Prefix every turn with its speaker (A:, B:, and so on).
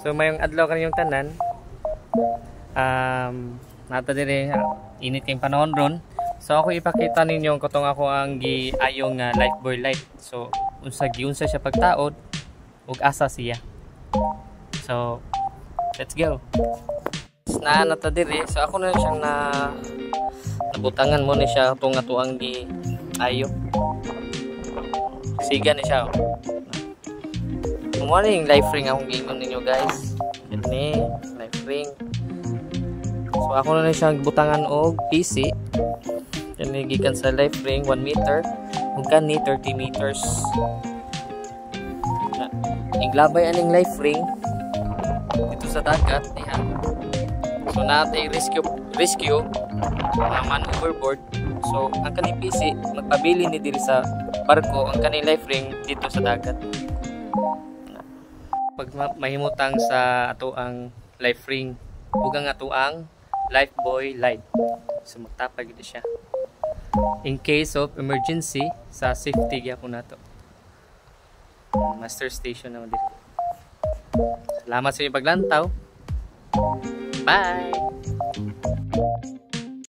A: So mayong adlaw kaniyong tanan. Nata dire init kayong panahon ron. So ako ipakita ninyo kung ako ang giayong lifebuoy light. So unsa siya pagtaod ug asa siya. So let's go. Nata dire. So ako na siyang nabutangan mo ni siya tong atuang ayo. Siga ni siya. Morning life ring akong gingon ninyo guys. Ini life ring. So ako na siyang butangan og PC. Kani gikan sa life ring 1 meter ug kani 30 meters. Iglabay aning life ring dito sa dagat diha. So natay rescue man overboard. So ang kani PC magpabili ni diri sa barko, ang kani life ring dito sa dagat. Pag mahimutang sa ato ang life ring ug ang ato ang lifebuoy light, so magtapag ito siya in case of emergency sa safety gyapon nato. Master station naman dito. Salamat sa inyong paglantaw. Bye.